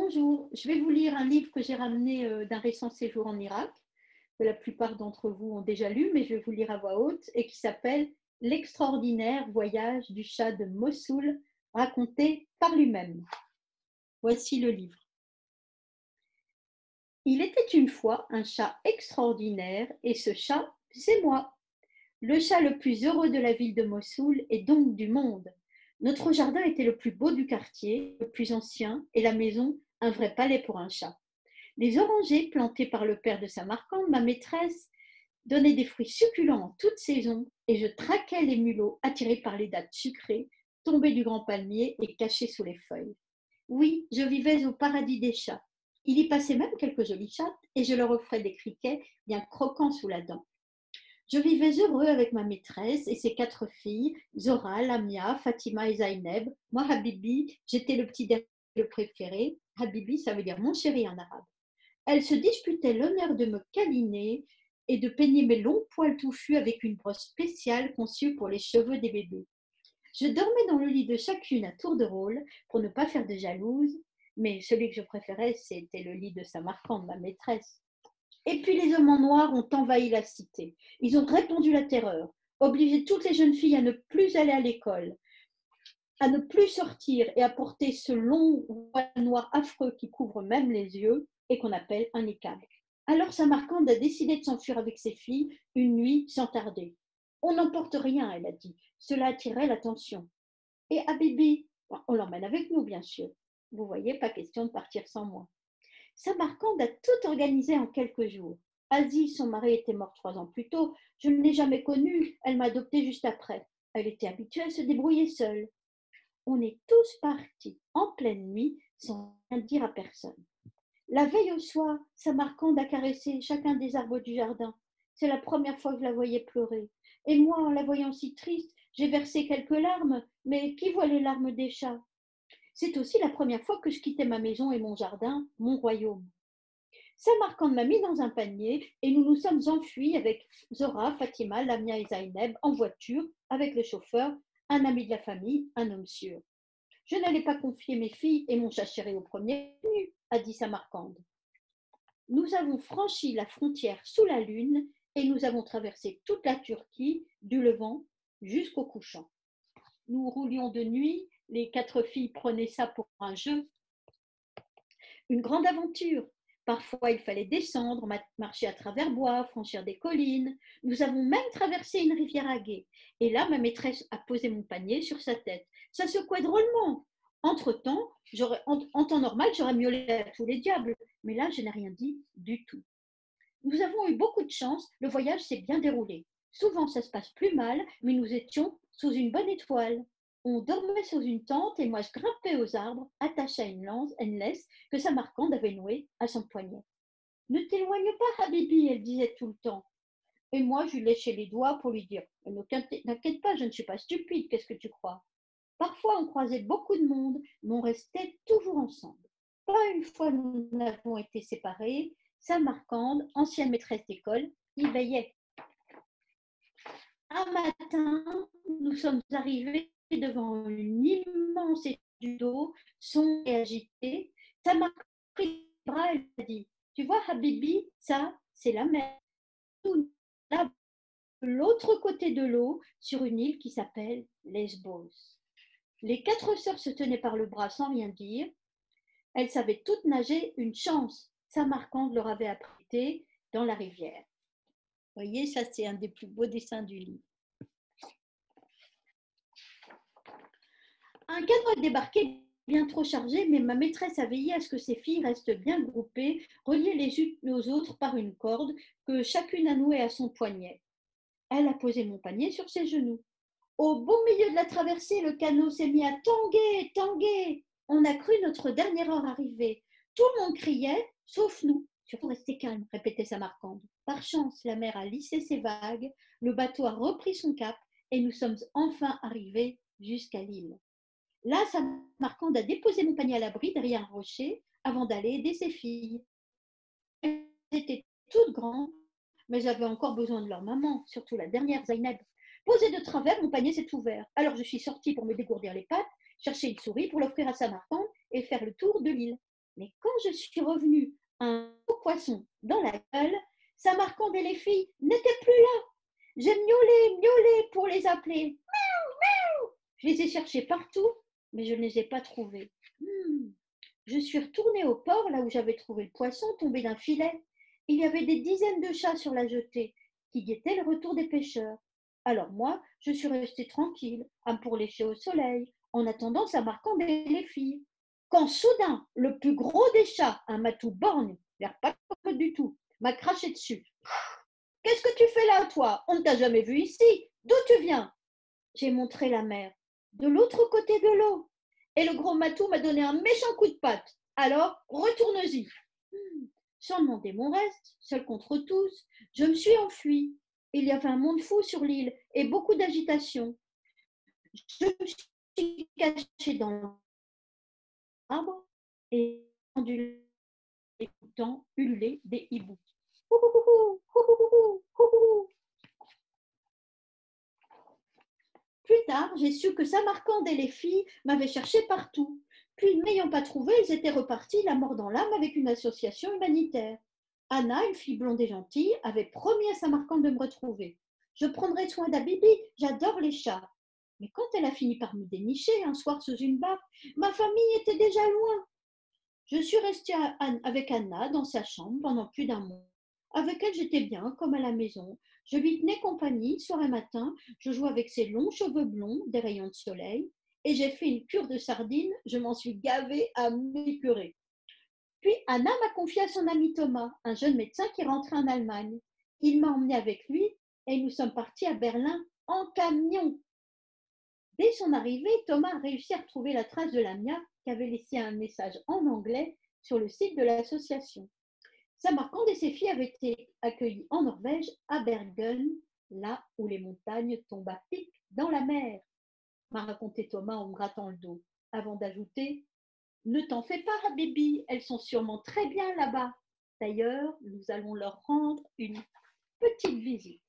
Bonjour, je vais vous lire un livre que j'ai ramené d'un récent séjour en Irak, que la plupart d'entre vous ont déjà lu, mais je vais vous lire à voix haute, et qui s'appelle L'extraordinaire voyage du Shah de Mossoul, raconté par lui-même. Voici le livre. Il était une fois un chat extraordinaire, et ce chat, c'est moi. Le chat le plus heureux de la ville de Mossoul et donc du monde. Notre jardin était le plus beau du quartier, le plus ancien, et la maison, un vrai palais pour un chat. Les orangers plantés par le père de Samarcande, ma maîtresse, donnaient des fruits succulents en toute saison, et je traquais les mulots attirés par les dattes sucrées, tombées du grand palmier et cachées sous les feuilles. Oui, je vivais au paradis des chats. Il y passait même quelques jolies chattes, et je leur offrais des criquets bien croquants sous la dent. Je vivais heureux avec ma maîtresse et ses 4 filles, Zora, Lamia, Fatima et Zaineb. Moi, Habibi, j'étais le petit dernier le préféré. Habibi, ça veut dire mon chéri en arabe. Elles se disputaient l'honneur de me câliner et de peigner mes longs poils touffus avec une brosse spéciale conçue pour les cheveux des bébés. Je dormais dans le lit de chacune à tour de rôle pour ne pas faire de jalouse, mais celui que je préférais, c'était le lit de Samarcande, ma maîtresse. Et puis les hommes en noir ont envahi la cité. Ils ont répandu la terreur, obligé toutes les jeunes filles à ne plus aller à l'école, à ne plus sortir et à porter ce long voile noir affreux qui couvre même les yeux et qu'on appelle un niqab. Alors Samarcande a décidé de s'enfuir avec ses filles une nuit sans tarder. On n'emporte rien, elle a dit. Cela attirait l'attention. Et Habibi, on l'emmène avec nous, bien sûr. Vous voyez, pas question de partir sans moi. Samarcande a tout organisé en quelques jours. Aziz, son mari, était mort 3 ans plus tôt. Je ne l'ai jamais connue. Elle m'a adoptée juste après. Elle était habituée à se débrouiller seule. On est tous partis en pleine nuit sans rien dire à personne. La veille au soir, Samarcande a caressé chacun des arbres du jardin. C'est la première fois que je la voyais pleurer. Et moi, en la voyant si triste, j'ai versé quelques larmes. Mais qui voit les larmes des chats? C'est aussi la première fois que je quittais ma maison et mon jardin, mon royaume. Samarcande m'a mis dans un panier et nous nous sommes enfuis avec Zora, Fatima, Lamia et Zaineb en voiture avec le chauffeur, un ami de la famille, un homme sûr. Je n'allais pas confier mes filles et mon chat chéri au premier venu, a dit Samarcande. Nous avons franchi la frontière sous la lune et nous avons traversé toute la Turquie, du levant jusqu'au couchant. Nous roulions de nuit, les 4 filles prenaient ça pour un jeu, une grande aventure. Parfois, il fallait descendre, marcher à travers bois, franchir des collines. Nous avons même traversé une rivière à gué. Et là, ma maîtresse a posé mon panier sur sa tête. Ça secouait drôlement. Entre-temps, en temps normal, j'aurais miaulé à tous les diables. Mais là, je n'ai rien dit du tout. Nous avons eu beaucoup de chance. Le voyage s'est bien déroulé. Souvent, ça se passe plus mal, mais nous étions sous une bonne étoile. On dormait sous une tente et moi je grimpais aux arbres, attachée à une laisse que Samarcande avait nouée à son poignet. Ne t'éloigne pas, Habibi, elle disait tout le temps. Et moi, je lui léchais les doigts pour lui dire ne t'inquiète pas, je ne suis pas stupide, qu'est-ce que tu crois? Parfois, on croisait beaucoup de monde, mais on restait toujours ensemble. Pas une fois nous n'avons été séparés. Samarcande, ancienne maîtresse d'école, y veillait. Un matin, nous sommes arrivés devant une immense étendue d'eau, sombre et agitée. Ça m'a pris le bras, elle m'a dit, tu vois, Habibi, ça, c'est la mer. Là, de l'autre côté de l'eau, sur une île qui s'appelle Lesbos. Les 4 sœurs se tenaient par le bras sans rien dire. Elles savaient toutes nager, une chance. Samarcande leur avait apprêté dans la rivière. Vous voyez, ça c'est un des plus beaux dessins du livre. Un cadre a débarqué bien trop chargé, mais ma maîtresse a veillé à ce que ses filles restent bien groupées, reliées les unes aux autres par une corde que chacune a nouée à son poignet. Elle a posé mon panier sur ses genoux. Au beau milieu de la traversée, le canot s'est mis à tanguer, tanguer. On a cru notre dernière heure arriver. Tout le monde criait, sauf nous. Surtout rester calme, répétait Samarcande. Par chance, la mer a lissé ses vagues, le bateau a repris son cap et nous sommes enfin arrivés jusqu'à l'île. Là, Samarcande a déposé mon panier à l'abri derrière un rocher avant d'aller aider ses filles. Elles étaient toutes grandes, mais j'avais encore besoin de leur maman, surtout la dernière, Zainab. Posé de travers, mon panier s'est ouvert. Alors je suis sortie pour me dégourdir les pattes, chercher une souris pour l'offrir à Samarcande et faire le tour de l'île. Mais quand je suis revenue, un gros poisson dans la gueule, Samarcande et les filles n'étaient plus là. J'ai miaulé pour les appeler. Je les ai cherchés partout, mais je ne les ai pas trouvés. Je suis retournée au port, là où j'avais trouvé le poisson tombé d'un filet. Il y avait des dizaines de chats sur la jetée qui guettaient le retour des pêcheurs. Alors moi, je suis restée tranquille, à me pourlécher au soleil, en attendant Samarcande et les filles. Quand soudain, le plus gros des chats, un matou borgne, l'air pas commode du tout, m'a craché dessus. Qu'est-ce que tu fais là, toi? On ne t'a jamais vu ici. D'où tu viens? J'ai montré la mer, de l'autre côté de l'eau. Et le gros matou m'a donné un méchant coup de patte. Alors, retourne-y. Sans demander mon reste, seul contre tous, je me suis enfuie. Il y avait un monde fou sur l'île et beaucoup d'agitation. Je me suis cachée dans l'arbre et entendu écoutant hurler des hiboux. Plus tard, j'ai su que Samarcande et les filles m'avaient cherché partout. Puis, ne m'ayant pas trouvé, ils étaient repartis la mort dans l'âme avec une association humanitaire. Anna, une fille blonde et gentille, avait promis à Samarcande de me retrouver. Je prendrai soin d'Abibi, j'adore les chats. Mais quand elle a fini par me dénicher un soir sous une barque, ma famille était déjà loin. Je suis restée avec Anna dans sa chambre pendant plus d'un mois. Avec elle, j'étais bien, comme à la maison. Je lui tenais compagnie, soir et matin. Je jouais avec ses longs cheveux blonds, des rayons de soleil. Et j'ai fait une cure de sardines. Je m'en suis gavée à m'épurer. Puis Anna m'a confié à son ami Thomas, un jeune médecin qui rentrait en Allemagne. Il m'a emmenée avec lui et nous sommes partis à Berlin en camion. Dès son arrivée, Thomas a réussi à retrouver la trace de Lamia qui avait laissé un message en anglais sur le site de l'association. Samarcande et ses filles avaient été accueillies en Norvège, à Bergen, là où les montagnes tombent à pic dans la mer, m'a raconté Thomas en me grattant le dos, avant d'ajouter: ne t'en fais pas, Habibi, elles sont sûrement très bien là-bas. D'ailleurs, nous allons leur rendre une petite visite.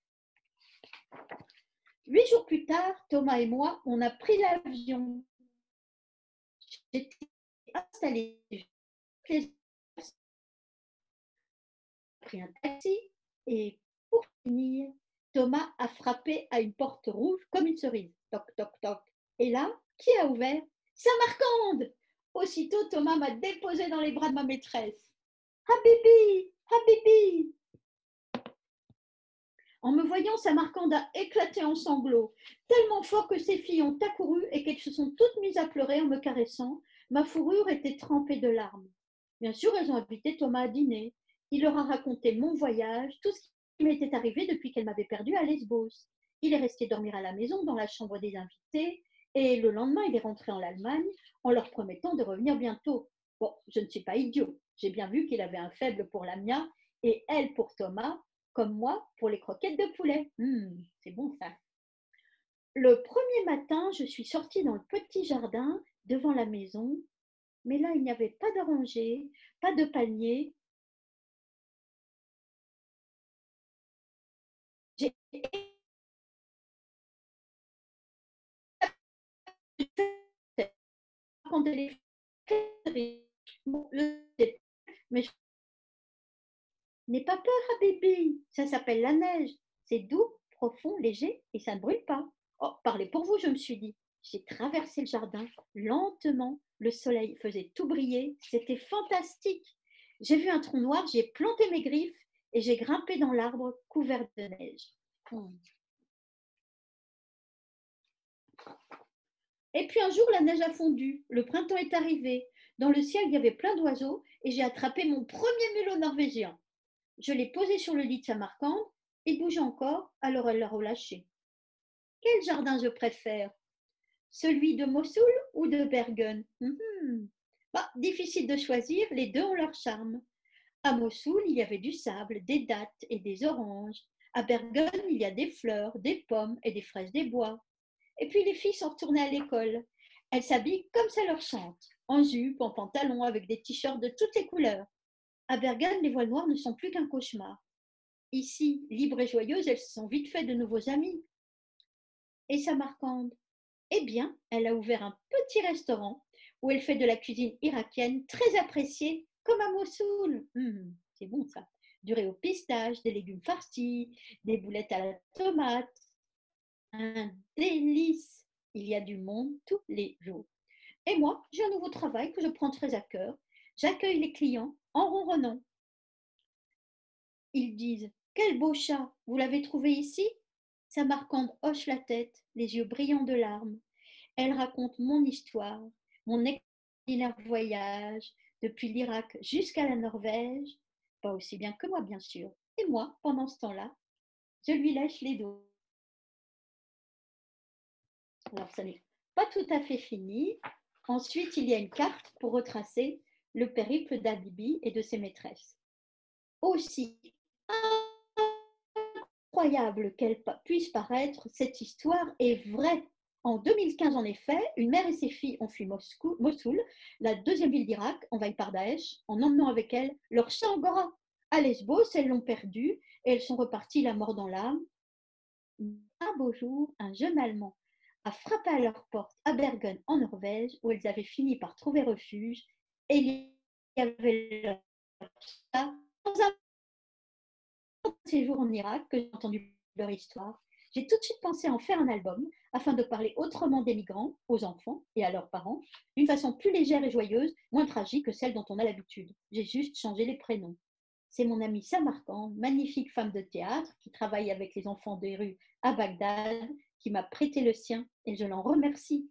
8 jours plus tard, Thomas et moi, on a pris l'avion. J'étais installée, j'ai pris un taxi et pour finir, Thomas a frappé à une porte rouge comme une cerise. Toc, toc, toc. Et là, qui a ouvert? Samarcande! Aussitôt, Thomas m'a déposé dans les bras de ma maîtresse. Habibi! Habibi! En me voyant, Samarcande a éclaté en sanglots, tellement fort que ses filles ont accouru et qu'elles se sont toutes mises à pleurer en me caressant. Ma fourrure était trempée de larmes. Bien sûr, elles ont invité Thomas à dîner. Il leur a raconté mon voyage, tout ce qui m'était arrivé depuis qu'elle m'avait perdue à Lesbos. Il est resté dormir à la maison dans la chambre des invités et le lendemain, il est rentré en Allemagne en leur promettant de revenir bientôt. Bon, je ne suis pas idiot. J'ai bien vu qu'il avait un faible pour Lamia et elle pour Thomas, comme moi pour les croquettes de poulet. C'est bon ça. Le premier matin, je suis sortie dans le petit jardin devant la maison, mais là, il n'y avait pas d'oranger, pas de palmier. J'ai mais je n'ai pas peur, Habibi. Ça s'appelle la neige. C'est doux, profond, léger et ça ne brûle pas. Oh, parlez pour vous, je me suis dit. J'ai traversé le jardin lentement. Le soleil faisait tout briller. C'était fantastique. J'ai vu un tronc noir, j'ai planté mes griffes et j'ai grimpé dans l'arbre couvert de neige. Et puis un jour, la neige a fondu. Le printemps est arrivé. Dans le ciel, il y avait plein d'oiseaux et j'ai attrapé mon premier mulot norvégien. Je l'ai posé sur le lit de Samarcande. Il bougeait encore, alors elle l'a relâché. Quel jardin je préfère? Celui de Mossoul ou de Bergen? Difficile de choisir, les deux ont leur charme. À Mossoul, il y avait du sable, des dattes et des oranges. À Bergen, il y a des fleurs, des pommes et des fraises des bois. Et puis les filles sont retournées à l'école. Elles s'habillent comme ça leur chante, en jupe, en pantalon, avec des t-shirts de toutes les couleurs. À Bergen, les voiles noirs ne sont plus qu'un cauchemar. Ici, libres et joyeuses, elles se sont vite fait de nouveaux amis. Et Samarcande? Eh bien, elle a ouvert un petit restaurant où elle fait de la cuisine irakienne très appréciée, comme à Mossoul. C'est bon ça. Du riz au pistache, des légumes farcis, des boulettes à la tomate. Un délice. Il y a du monde tous les jours. Et moi, j'ai un nouveau travail que je prends très à cœur. J'accueille les clients en ronronnant. Ils disent: «Quel beau chat, vous l'avez trouvé ici?» Samarcande hoche la tête, les yeux brillants de larmes. Elle raconte mon histoire, mon extraordinaire voyage depuis l'Irak jusqu'à la Norvège, pas aussi bien que moi bien sûr. Et moi, pendant ce temps-là, je lui lèche les dos. Alors ça n'est pas tout à fait fini. Ensuite, il y a une carte pour retracer le périple d'Adibi et de ses maîtresses. Aussi incroyable qu'elle puisse paraître, cette histoire est vraie. En 2015, en effet, une mère et ses filles ont fui Mossoul, la deuxième ville d'Irak, envahie par Daesh, en emmenant avec elles leur chat Angora. À Lesbos, elles l'ont perdu et elles sont reparties la mort dans l'âme. Un beau jour, un jeune Allemand a frappé à leur porte à Bergen, en Norvège, où elles avaient fini par trouver refuge, et il y avait leur chat. Dans un séjour en Irak, que j'ai entendu leur histoire, j'ai tout de suite pensé à en faire un album afin de parler autrement des migrants, aux enfants et à leurs parents, d'une façon plus légère et joyeuse, moins tragique que celle dont on a l'habitude. J'ai juste changé les prénoms. C'est mon amie Samarcande, magnifique femme de théâtre qui travaille avec les enfants des rues à Bagdad, qui m'a prêté le sien et je l'en remercie.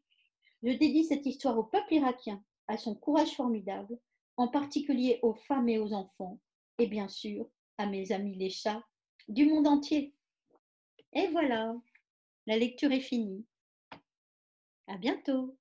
Je dédie cette histoire au peuple irakien, à son courage formidable, en particulier aux femmes et aux enfants, et bien sûr à mes amis les chats du monde entier. Et voilà, la lecture est finie. À bientôt.